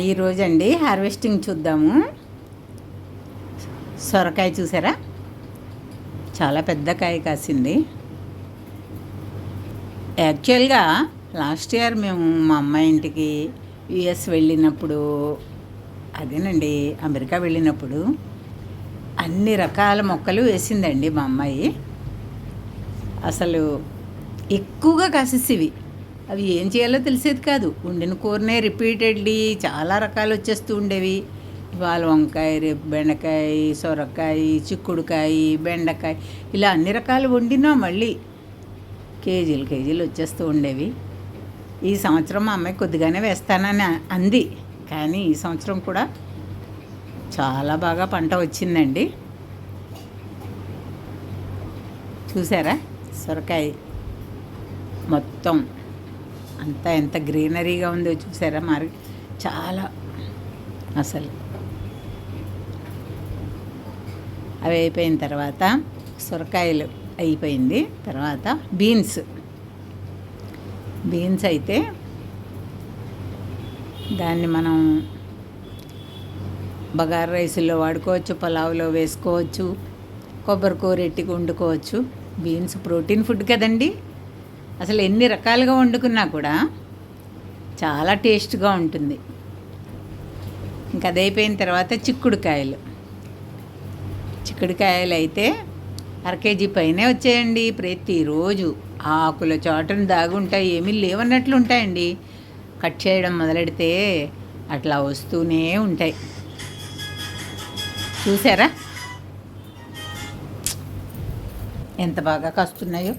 ఈరోజండి harvesting చూద్దాము. సొరకాయ చూసారా, చాలా పెద్ద కాయ కాసింది. యాక్చువల్గా లాస్ట్ ఇయర్ మేము మా అమ్మాయి ఇంటికి యుఎస్ వెళ్ళినప్పుడు, అదేనండి అమెరికా వెళ్ళినప్పుడు అన్ని రకాల మొక్కలు వేసిందండి మా అమ్మాయి. అసలు ఎక్కువగా కాసేసివి. అవి ఏం చేయాలో తెలిసేది కాదు. వండిన కూరనే రిపీటెడ్లీ చాలా రకాలు వచ్చేస్తూ ఉండేవి. ఇవాళ వంకాయ, రేపు బెండకాయ, సొరకాయ, చిక్కుడుకాయ, బెండకాయ, ఇలా అన్ని రకాలు వండినా మళ్ళీ కేజీలు వచ్చేస్తూ ఉండేవి. ఈ సంవత్సరం మా అమ్మాయి కొద్దిగానే వేస్తానని అంది, కానీ ఈ సంవత్సరం కూడా చాలా బాగా పంట వచ్చిందండి. చూసారా సొరకాయ మొత్తం అంతా ఎంత గ్రీనరీగా ఉందో చూసారా. మరి చాలా అసలు అవి అయిపోయిన తర్వాత సొరకాయలు అయిపోయింది. తర్వాత బీన్స్ అయితే దాన్ని మనం బగారా రైసుల్లో వాడుకోవచ్చు, పలావులో వేసుకోవచ్చు, కొబ్బరి కూర ఎట్టుకు వండుకోవచ్చు. బీన్స్ ప్రోటీన్ ఫుడ్ కదండి. అసలు ఎన్ని రకాలుగా వండుకున్నా కూడా చాలా టేస్ట్గా ఉంటుంది. ఇంకా అది అయిపోయిన తర్వాత చిక్కుడుకాయలు అయితే 1 కేజీ పైనే వచ్చాయండి. ప్రతిరోజు ఆకుల చాటును దాగుంటాయి, ఏమీ లేవన్నట్లు ఉంటాయండి. కట్ చేయడం మొదలెడితే అట్లా వస్తూనే ఉంటాయి. చూసారా ఎంత బాగా కాస్తున్నాయో,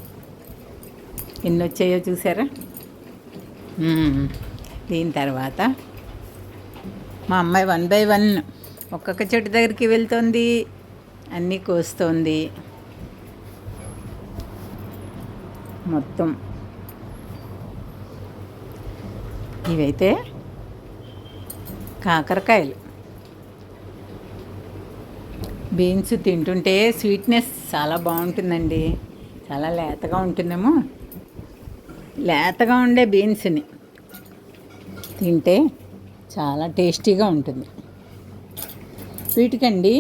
ఎన్ని వచ్చాయో చూసారా. దీని తర్వాత మా అమ్మాయి 1 బై 1 ఒక్కొక్క చెట్టు దగ్గరికి వెళ్తుంది, అన్నీ కోస్తుంది. మొత్తం ఇవైతే కాకరకాయలు. బీన్స్ తింటుంటే స్వీట్నెస్ చాలా బాగుంటుందండి. చాలా లేతగా ఉంటుందేమో. లేతగా ఉండే బీన్స్ని తింటే చాలా టేస్టీగా ఉంటుంది. వీటికండి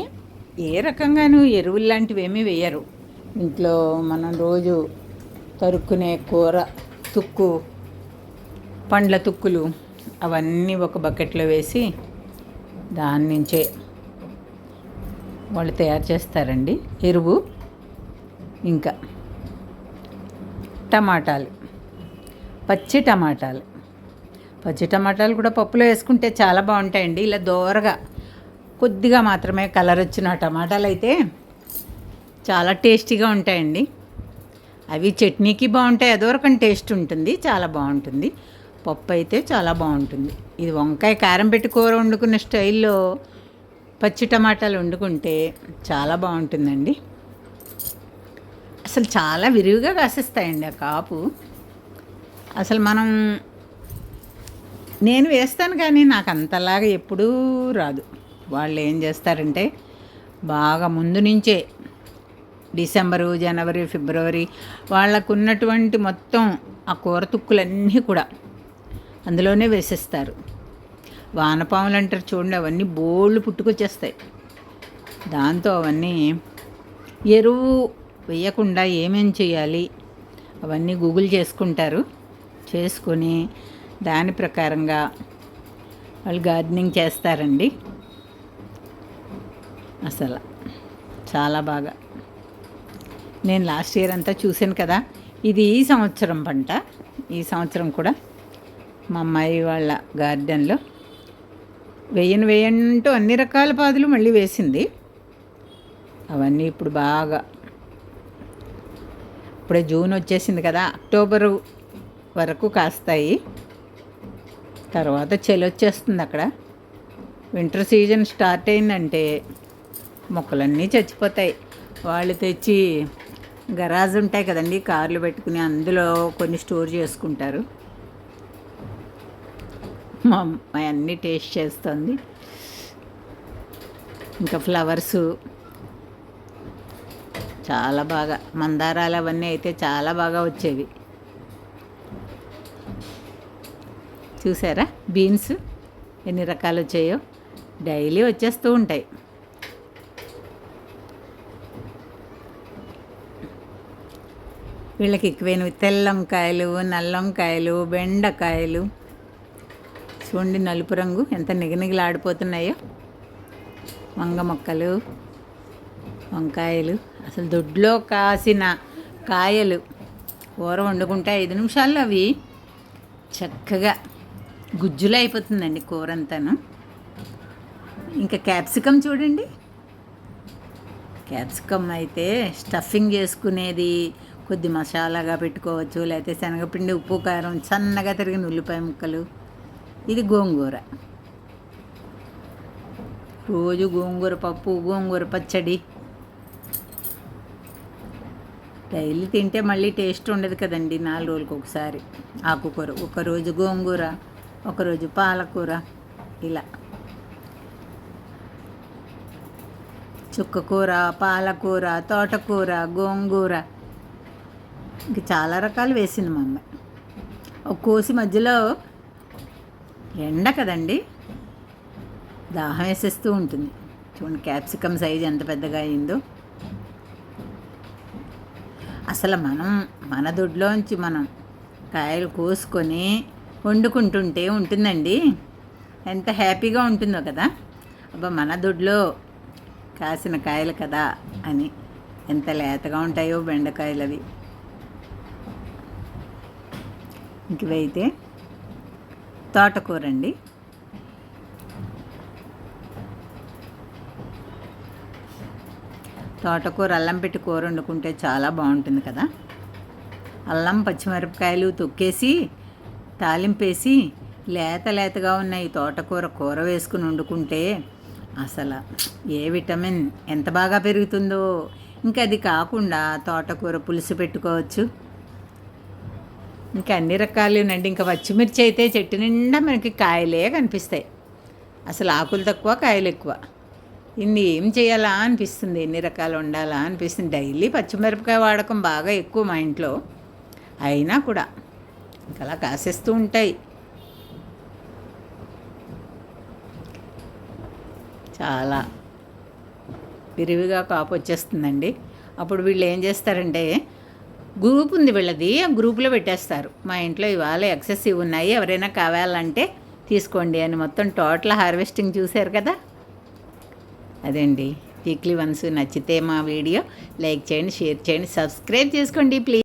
ఏ రకంగానూ ఎరువులు లాంటివి ఏమీ వేయరు. ఇంట్లో మనం రోజు తరుక్కునే కూర తుక్కు, పండ్ల తుక్కులు అవన్నీ ఒక బకెట్లో వేసి దాని నుంచే వాళ్ళు తయారు చేస్తారండి ఎరువు. ఇంకా టమాటాలు, పచ్చి టమాటాలు కూడా పప్పులో వేసుకుంటే చాలా బాగుంటాయండి. ఇలా దోరగా కొద్దిగా మాత్రమే కలర్ వచ్చిన టమాటాలు అయితే చాలా టేస్టీగా ఉంటాయండి. అవి చట్నీకి బాగుంటాయి, అదోరకం టేస్ట్ ఉంటుంది, చాలా బాగుంటుంది. పప్పు అయితే చాలా బాగుంటుంది. ఇది వంకాయ కారం పెట్టి కూర వండుకున్న స్టైల్లో పచ్చి టమాటాలు వండుకుంటే చాలా బాగుంటుందండి. అసలు చాలా విరివిగా కాసేస్తాయండి ఆ కాపు. అసలు నేను వేస్తాను కానీ నాకు అంతలాగా ఎప్పుడూ రాదు. వాళ్ళు ఏం చేస్తారంటే బాగా ముందు నుంచే డిసెంబరు, జనవరి, ఫిబ్రవరి వాళ్ళకు ఉన్నటువంటి మొత్తం ఆ కూర తుక్కులన్నీ కూడా అందులోనే వేసేస్తారు. వానపాములు అంటారు చూడండి, అవన్నీ బోళ్ళు పుట్టుకొచ్చేస్తాయి. దాంతో అవన్నీ ఎరువు వేయకుండా ఏమేం చేయాలి అవన్నీ గూగుల్ చేసుకొని దాని ప్రకారంగా వాళ్ళు గార్డెనింగ్ చేస్తారండి. అసలు చాలా బాగా నేను లాస్ట్ ఇయర్ అంతా చూశాను కదా. ఇది ఈ సంవత్సరం పంట. ఈ సంవత్సరం కూడా మా అమ్మాయి వాళ్ళ గార్డెన్లో వేయంటూ అన్ని రకాల పాదులు మళ్ళీ వేసింది. అవన్నీ ఇప్పుడు బాగా, ఇప్పుడే జూన్ వచ్చేసింది కదా, అక్టోబరు వరకు కాస్తాయి. తర్వాత చలి వచ్చేస్తుంది. అక్కడ వింటర్ సీజన్ స్టార్ట్ అయిందంటే మొక్కలన్నీ చచ్చిపోతాయి. వాళ్ళు తెచ్చి గరాజ్ ఉంటాయి కదండి, కార్లు పెట్టుకుని అందులో కొన్ని స్టోర్ చేసుకుంటారు. మా అమ్మాయి అన్నీ టేస్ట్ చేస్తుంది. ఇంకా ఫ్లవర్సు చాలా బాగా, మందారాలు అవన్నీ అయితే చాలా బాగా వచ్చేవి. చూసారా బీన్స్ ఎన్ని రకాలు వచ్చాయో డైలీ వచ్చేస్తూ ఉంటాయి. వీళ్ళకి ఎక్కువైనవి తెల్ల వంకాయలు, నల్ల వంకాయలు, బెండకాయలు. చూడండి నలుపు రంగు ఎంత నిగనిగలాడిపోతున్నాయో. వంగ మొక్కలు, వంకాయలు, అసలు దొడ్లో కాసిన కాయలు కూర వండుకుంటే 5 నిమిషాల్లో అవి చక్కగా గుజ్జులో అయిపోతుందండి కూర అంతాను. ఇంకా క్యాప్సికమ్ చూడండి. క్యాప్సికమ్ అయితే స్టఫింగ్ చేసుకునేది, కొద్ది మసాలాగా పెట్టుకోవచ్చు, లేకపోతే శనగపిండి, ఉప్పు, కారం, సన్నగా తరిగిన ఉల్లిపాయ ముక్కలు. ఇది గోంగూర. రోజు గోంగూర పప్పు, గోంగూర పచ్చడి. డైలీ తింటే మళ్ళీ టేస్ట్ ఉండదు కదండి, 4 రోజులకు ఒకసారి ఆకుకూర. ఒకరోజు గోంగూర, ఒకరోజు పాలకూర, ఇలా చుక్కకూర, పాలకూర, తోటకూర, గోంగూర, ఇంక చాలా రకాలు వేసింది మా అమ్మ. ఒక కోసి మధ్యలో ఎండ కదండి, దాహం వేసేస్తూ ఉంటుంది. చూడండి క్యాప్సికమ్ సైజ్ ఎంత పెద్దగా అయిందో. అసలు మన దొడ్లోంచి మనం కాయలు కోసుకొని వండుకుంటుంటే ఉంటుందండి, ఎంత హ్యాపీగా ఉంటుందో కదా. అబ్బా మన దొడ్లో కాసిన కాయలు కదా అని. ఎంత లేతగా ఉంటాయో బెండకాయలు అవి. ఇంకవైతే తోటకూర అండి. తోటకూర అల్లం పెట్టి కూర వండుకుంటే చాలా బాగుంటుంది కదా. అల్లం, పచ్చిమిరపకాయలు తొక్కేసి తాలింపేసి లేతగా ఉన్న ఈ తోటకూర కూర వేసుకుని వండుకుంటే అసలు ఏ విటమిన్ ఎంత బాగా పెరుగుతుందో. ఇంకా అది కాకుండా తోటకూర పులుసు పెట్టుకోవచ్చు. ఇంకా అన్ని రకాలేనండి. ఇంకా పచ్చిమిర్చి అయితే చెట్టు నిండా మనకి కాయలే కనిపిస్తాయి. అసలు ఆకులు తక్కువ, కాయలు ఎక్కువ. ఇన్ని ఏం చేయాలా అనిపిస్తుంది, ఎన్ని రకాలు వండాలా అనిపిస్తుంది. డైలీ పచ్చిమిరపకాయ వాడకం బాగా ఎక్కువ మా ఇంట్లో. అయినా కూడా ఇంకా అలా కాసేస్తూ ఉంటాయి. చాలా విరివిగా కాపు వచ్చేస్తుందండి. అప్పుడు వీళ్ళు ఏం చేస్తారంటే, గ్రూప్ ఉంది వీళ్ళది, ఆ గ్రూప్లో పెట్టేస్తారు, మా ఇంట్లో ఇవాళ ఎక్సెసివ్ ఉన్నాయి, ఎవరైనా కావాలంటే తీసుకోండి అని. మొత్తం టోటల్ హార్వెస్టింగ్ చూశారు కదా. అదండి వీక్లీ వన్స్. నచ్చితే మా వీడియో లైక్ చేయండి, షేర్ చేయండి, సబ్స్క్రైబ్ చేసుకోండి ప్లీజ్.